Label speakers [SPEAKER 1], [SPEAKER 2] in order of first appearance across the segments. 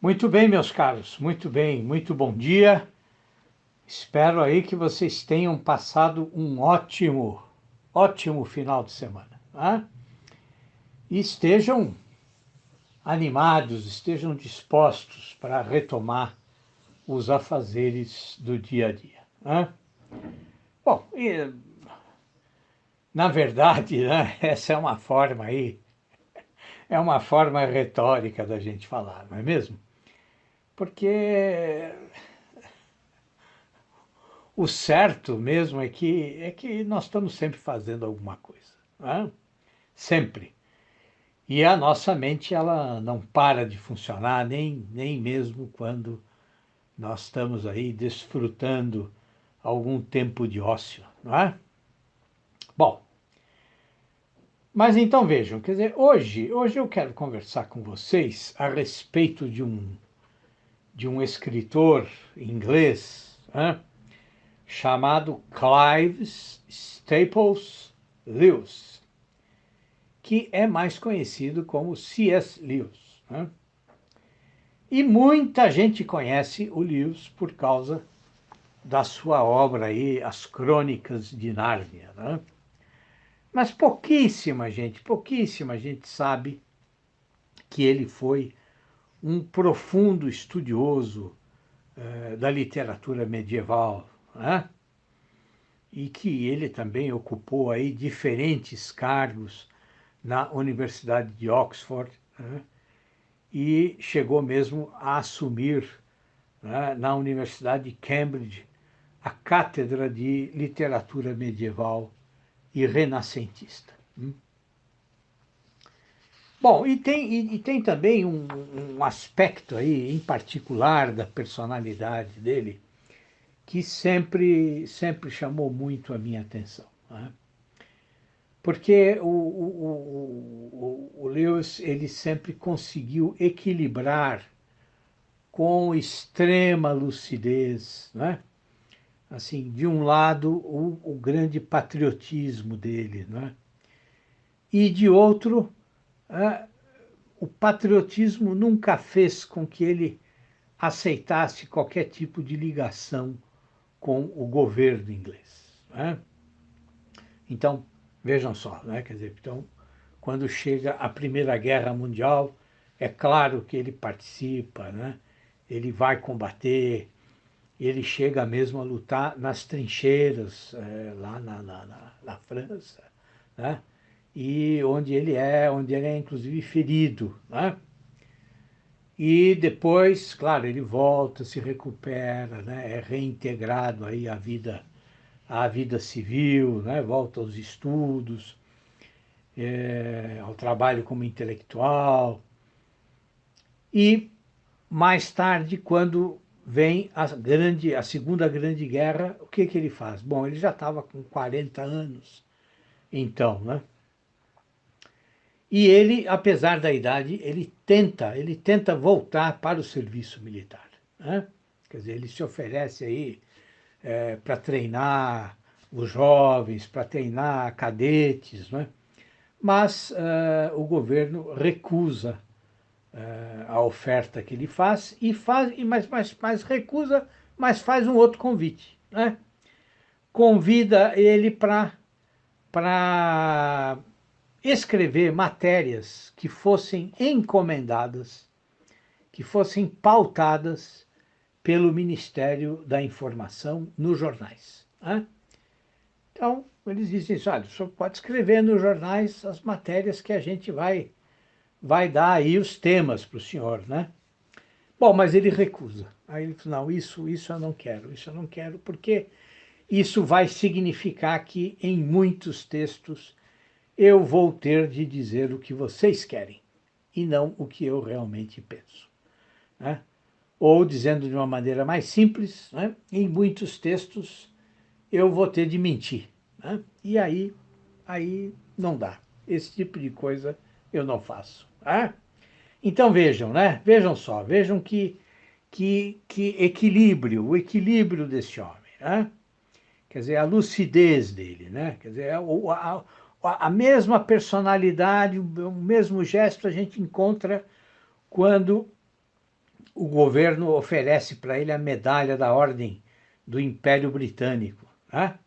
[SPEAKER 1] Muito bem, meus caros, muito bem, muito bom dia. Espero aí que vocês tenham passado um ótimo final de semana, tá? E estejam animados, estejam dispostos para retomar os afazeres do dia a dia, né? Bom, na verdade, né, essa é uma forma retórica da gente falar, não é mesmo? Porque o certo mesmo é que nós estamos sempre fazendo alguma coisa, né? Sempre. E a nossa mente ela não para de funcionar, nem mesmo quando nós estamos aí desfrutando algum tempo de ócio, não é? Bom, mas então vejam, quer dizer, hoje eu quero conversar com vocês a respeito de um escritor inglês, né, chamado Clive Staples Lewis, que é mais conhecido como C.S. Lewis, né? E muita gente conhece o Lewis por causa da sua obra aí, As Crônicas de Nárnia, né? Mas pouquíssima gente sabe que ele foi um profundo estudioso da literatura medieval, né? E que ele também ocupou aí diferentes cargos na Universidade de Oxford, né? E chegou mesmo a assumir, né, na Universidade de Cambridge a cátedra de literatura medieval e renascentista. Bom, e tem também um aspecto aí em particular da personalidade dele que sempre chamou muito a minha atenção, né? Porque o Lewis ele sempre conseguiu equilibrar com extrema lucidez, né? Assim, de um lado, o grande patriotismo dele, né? E de outro, ah, o patriotismo nunca fez com que ele aceitasse qualquer tipo de ligação com o governo inglês, né? Então, vejam só, né? Quer dizer, então, quando chega a Primeira Guerra Mundial, é claro que ele participa, né? Ele vai combater, ele chega mesmo a lutar nas trincheiras, lá na França, né? E onde ele é inclusive ferido, né? E depois, claro, ele volta, se recupera, né? É reintegrado aí à vida civil, né? Volta aos estudos, ao trabalho como intelectual. E mais tarde, quando vem a Segunda Grande Guerra, o que ele faz? Bom, ele já estava com 40 anos, então, né? E ele, apesar da idade, ele tenta voltar para o serviço militar, né? Quer dizer, ele se oferece aí para treinar os jovens, para treinar cadetes, né? Mas o governo recusa a oferta que ele faz e mas recusa, mas faz um outro convite, né? Convida ele para escrever matérias que fossem encomendadas, que fossem pautadas pelo Ministério da Informação nos jornais, né? Então, eles dizem isso, olha, o senhor pode escrever nos jornais as matérias que a gente vai dar aí os temas para o senhor, né? Bom, mas ele recusa. Aí ele falou, não, isso eu não quero, porque isso vai significar que em muitos textos eu vou ter de dizer o que vocês querem e não o que eu realmente penso, né? Ou, dizendo de uma maneira mais simples, né, em muitos textos eu vou ter de mentir, né? E aí não dá. Esse tipo de coisa eu não faço, né? Então vejam, né? Vejam só, vejam que equilíbrio, o equilíbrio desse homem, né? Quer dizer, a lucidez dele, né? Quer dizer, a mesma personalidade, o mesmo gesto a gente encontra quando o governo oferece para ele a medalha da Ordem do Império Britânico, né?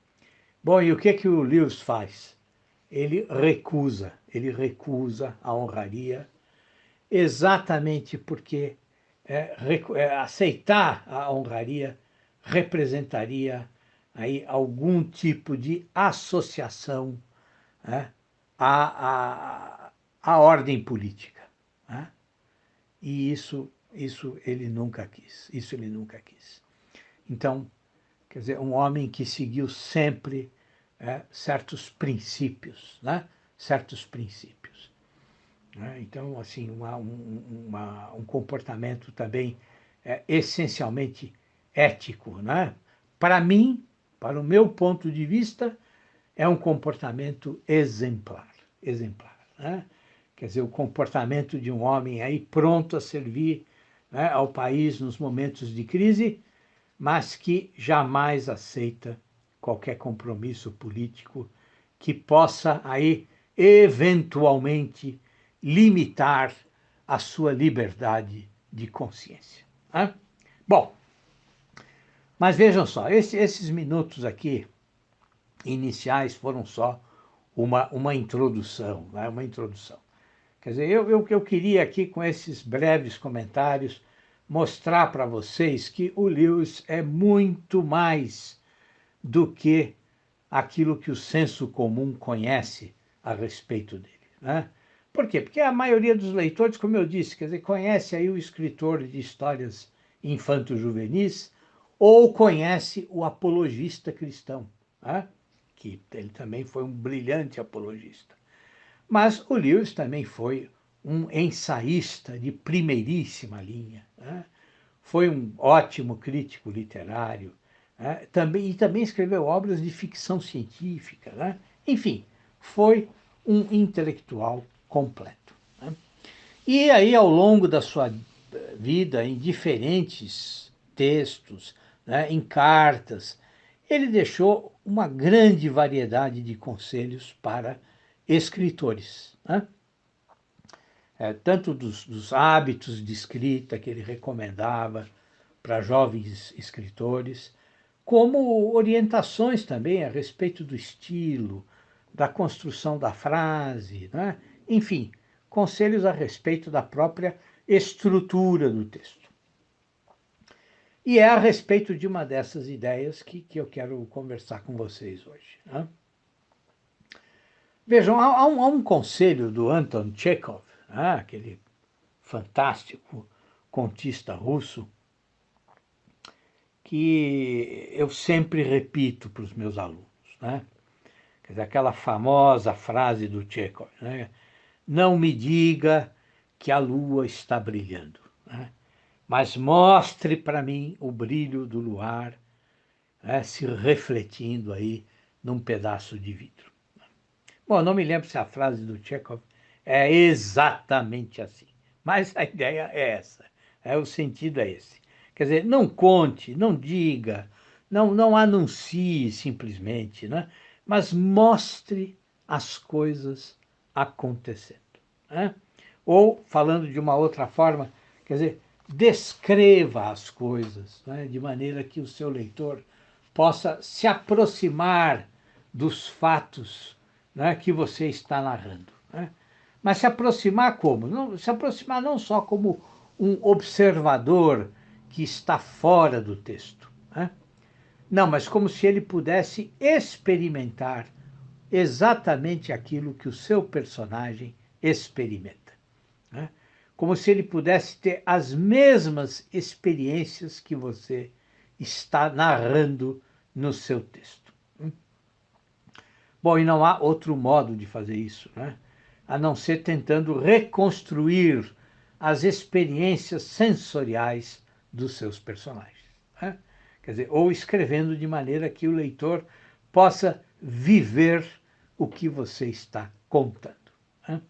[SPEAKER 1] Bom, e o que o Lewis faz? Ele recusa a honraria, exatamente porque aceitar a honraria representaria aí algum tipo de associação, né, à ordem política, né? E isso ele nunca quis, isso ele nunca quis. Então, quer dizer, um homem que seguiu sempre certos princípios, né? Certos princípios, né? Então, assim, um comportamento também essencialmente ético, né? Para mim, para o meu ponto de vista, é um comportamento exemplar, exemplar, né? Quer dizer, o comportamento de um homem aí pronto a servir, né, ao país nos momentos de crise, mas que jamais aceita qualquer compromisso político que possa aí eventualmente limitar a sua liberdade de consciência, né? Bom, mas vejam só, esses minutos aqui iniciais foram só uma introdução, né? Uma introdução. Quer dizer, eu queria aqui, com esses breves comentários, mostrar para vocês que o Lewis é muito mais do que aquilo que o senso comum conhece a respeito dele, né? Por quê? Porque a maioria dos leitores, como eu disse, quer dizer, conhece aí o escritor de histórias infanto-juvenis ou conhece o apologista cristão, né? Que ele também foi um brilhante apologista. Mas o Lewis também foi um ensaísta de primeiríssima linha, né? Foi um ótimo crítico literário, né? Também escreveu obras de ficção científica, né? Enfim, foi um intelectual completo, né? E aí, ao longo da sua vida, em diferentes textos, né, em cartas, ele deixou uma grande variedade de conselhos para escritores, né? Tanto dos hábitos de escrita que ele recomendava para jovens escritores, como orientações também a respeito do estilo, da construção da frase, né? Enfim, conselhos a respeito da própria estrutura do texto. E é a respeito de uma dessas ideias que eu quero conversar com vocês hoje, né? Vejam, há um conselho do Anton Chekhov, né? Aquele fantástico contista russo, que eu sempre repito para os meus alunos, né? Quer dizer, aquela famosa frase do Chekhov, né? Não me diga que a lua está brilhando, né? Mas mostre para mim o brilho do luar, né, se refletindo aí num pedaço de vidro. Bom, eu não me lembro se a frase do Chekhov é exatamente assim, mas a ideia é essa, o sentido é esse. Quer dizer, não conte, não diga, não anuncie simplesmente, né? Mas mostre as coisas acontecendo, né? Ou, falando de uma outra forma, quer dizer, descreva as coisas, né, de maneira que o seu leitor possa se aproximar dos fatos, né, que você está narrando, né? Mas se aproximar como? Não, se aproximar não só como um observador que está fora do texto, né? Não, mas como se ele pudesse experimentar exatamente aquilo que o seu personagem experimenta, né? Como se ele pudesse ter as mesmas experiências que você está narrando no seu texto. Bom, e não há outro modo de fazer isso, né? A não ser tentando reconstruir as experiências sensoriais dos seus personagens, né? Quer dizer, ou escrevendo de maneira que o leitor possa viver o que você está contando, né?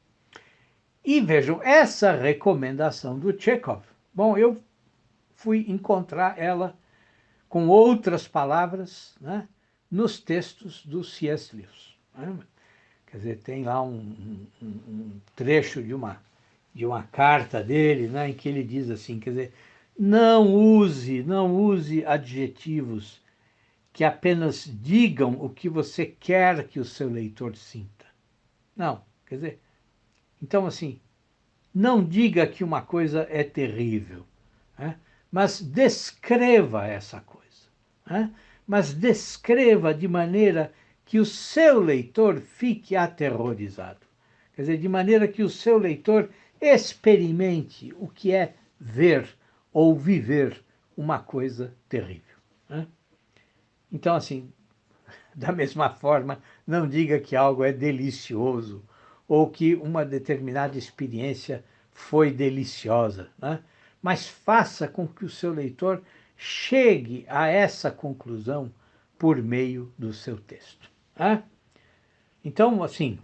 [SPEAKER 1] E vejam, essa recomendação do Chekhov, bom, eu fui encontrar ela com outras palavras, né, nos textos do C.S. Lewis, né? Quer dizer, tem lá um trecho de uma carta dele, né, em que ele diz assim, quer dizer, não use adjetivos que apenas digam o que você quer que o seu leitor sinta. Não, quer dizer, então assim, não diga que uma coisa é terrível, né? Mas descreva essa coisa, né? Mas descreva de maneira que o seu leitor fique aterrorizado. Quer dizer, de maneira que o seu leitor experimente o que é ver ou viver uma coisa terrível, né? Então, assim, da mesma forma, não diga que algo é delicioso ou que uma determinada experiência foi deliciosa, né? Mas faça com que o seu leitor chegue a essa conclusão por meio do seu texto, né? Então, assim,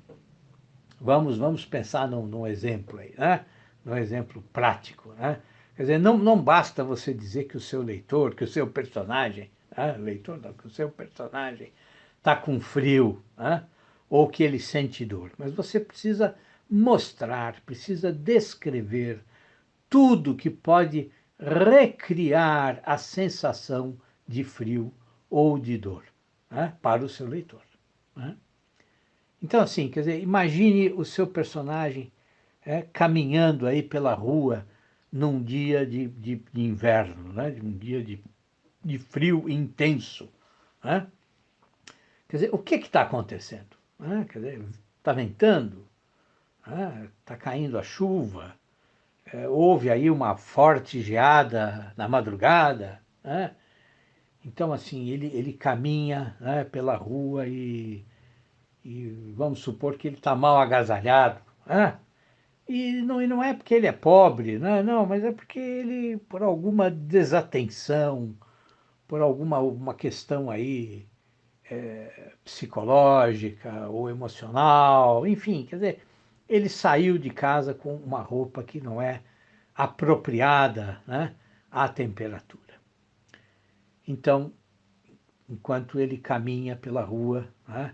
[SPEAKER 1] vamos pensar num exemplo aí, né? Num exemplo prático, né? Quer dizer, não basta você dizer que o seu leitor, que o seu personagem, né? Leitor não, que o seu personagem está com frio, né? Ou que ele sente dor, mas você precisa mostrar, precisa descrever tudo que pode recriar a sensação de frio ou de dor, né? Para o seu leitor, né? Então, assim, quer dizer, imagine o seu personagem caminhando aí pela rua num dia de inverno, né? Um dia de frio intenso, né? Quer dizer, o que está acontecendo? Né? Quer dizer, está ventando, está caindo a chuva, houve aí uma forte geada na madrugada, né? Então, assim, ele caminha, né, pela rua e vamos supor que ele está mal agasalhado, né? E não é porque ele é pobre, né? Não, mas é porque ele, por alguma desatenção, por alguma uma questão aí psicológica ou emocional, enfim, quer dizer, ele saiu de casa com uma roupa que não é apropriada, né, à temperatura. Então, enquanto ele caminha pela rua, né,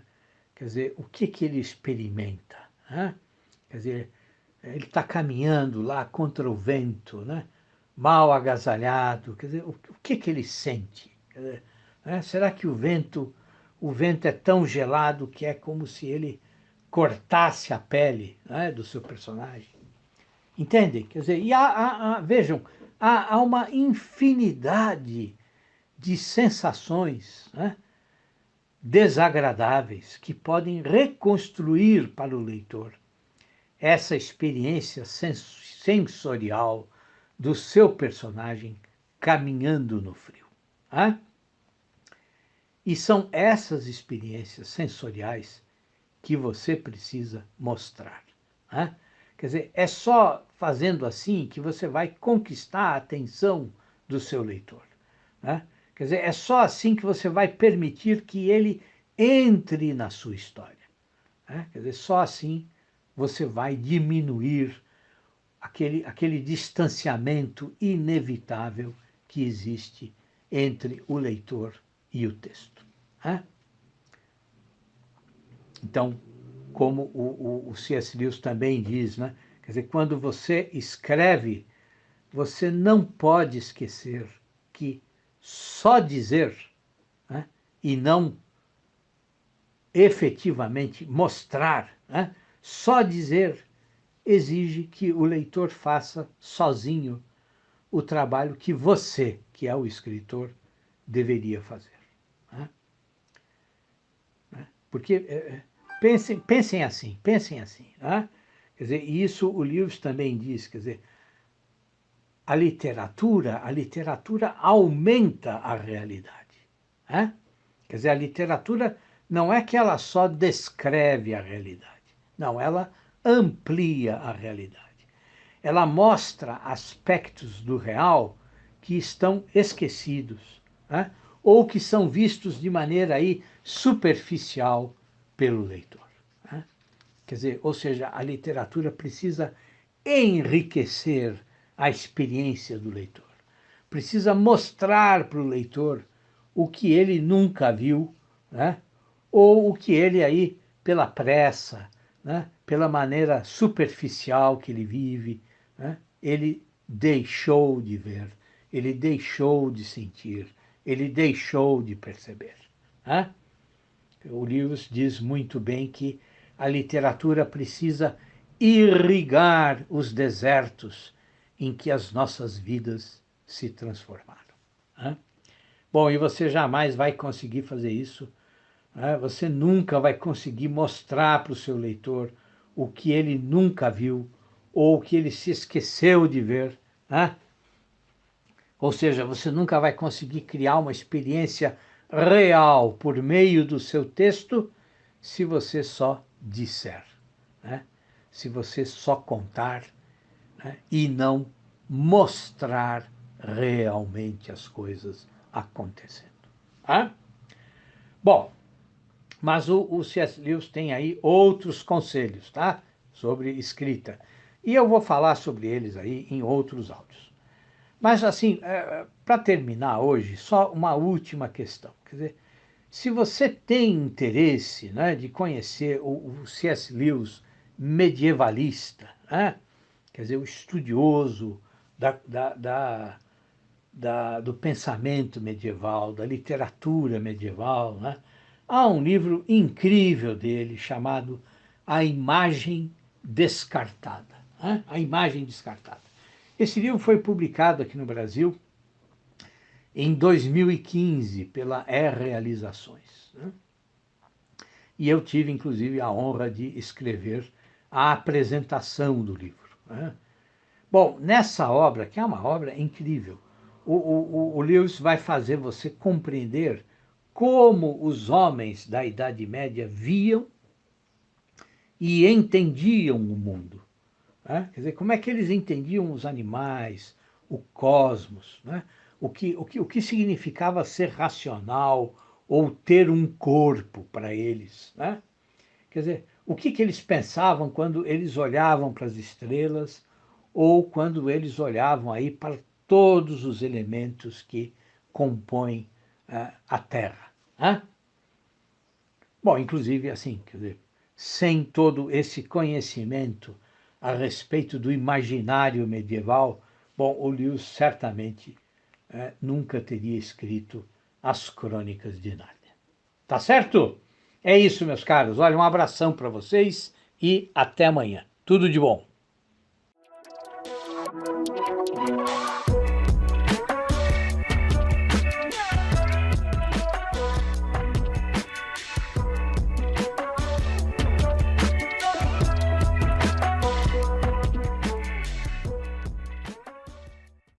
[SPEAKER 1] quer dizer, o que ele experimenta, né? Quer dizer, ele está caminhando lá contra o vento, né? Mal agasalhado, quer dizer, o que ele sente? Quer dizer, né? Será que o vento é tão gelado que é como se ele cortasse a pele, né, do seu personagem? Entende? Quer dizer, e vejam, há uma infinidade de sensações, né, desagradáveis que podem reconstruir para o leitor essa experiência sensorial do seu personagem caminhando no frio, né? E são essas experiências sensoriais que você precisa mostrar, né? Quer dizer, é só fazendo assim que você vai conquistar a atenção do seu leitor, né? Quer dizer, é só assim que você vai permitir que ele entre na sua história, né? Quer dizer, só assim você vai diminuir aquele distanciamento inevitável que existe entre o leitor e o texto, né? Então, como o C.S. Lewis também diz, né? Quer dizer, quando você escreve, você não pode esquecer que só dizer, né, e não efetivamente mostrar, né, só dizer exige que o leitor faça sozinho o trabalho que você, que é o escritor, deveria fazer, né? Porque pensem assim, né? Quer dizer, e isso o Lewis também diz, quer dizer, a literatura aumenta a realidade, né? Quer dizer, a literatura não é que ela só descreve a realidade, não, ela amplia a realidade. Ela mostra aspectos do real que estão esquecidos, né? Ou que são vistos de maneira aí superficial pelo leitor, né? Quer dizer, ou seja, a literatura precisa enriquecer a experiência do leitor. Precisa mostrar para o leitor o que ele nunca viu, né? Ou o que ele aí, pela pressa, né, pela maneira superficial que ele vive, né, ele deixou de ver, ele deixou de sentir, ele deixou de perceber. Né? O Lewis diz muito bem que a literatura precisa irrigar os desertos em que as nossas vidas se transformaram. Né? Bom, e você jamais vai conseguir fazer isso, né? Você nunca vai conseguir mostrar para o seu leitor o que ele nunca viu ou o que ele se esqueceu de ver, né? Ou seja, você nunca vai conseguir criar uma experiência real por meio do seu texto se você só disser, né? Se você só contar, né? E não mostrar realmente as coisas acontecendo. Tá? Bom, mas o C.S. Lewis tem aí outros conselhos, tá? Sobre escrita. E eu vou falar sobre eles aí em outros áudios. Mas, assim, para terminar hoje, só uma última questão. Quer dizer, se você tem interesse, né, de conhecer o C.S. Lewis medievalista, né, quer dizer, o estudioso do pensamento medieval, da literatura medieval, né, há um livro incrível dele chamado A Imagem Descartada. Né, A Imagem Descartada. Esse livro foi publicado aqui no Brasil em 2015 pela Realizações. Né? E eu tive, inclusive, a honra de escrever a apresentação do livro. Né? Bom, nessa obra, que é uma obra incrível, o Lewis vai fazer você compreender como os homens da Idade Média viam e entendiam o mundo. Né? Quer dizer, como é que eles entendiam os animais, o cosmos, né? O que significava ser racional ou ter um corpo para eles. Né? Quer dizer, o que eles pensavam quando eles olhavam para as estrelas ou quando eles olhavam aí para todos os elementos que compõem a Terra. Né? Bom, inclusive assim, quer dizer, sem todo esse conhecimento a respeito do imaginário medieval, bom, o Lewis certamente nunca teria escrito as Crônicas de Nárnia. Tá certo? É isso, meus caros. Olha, um abração para vocês e até amanhã. Tudo de bom.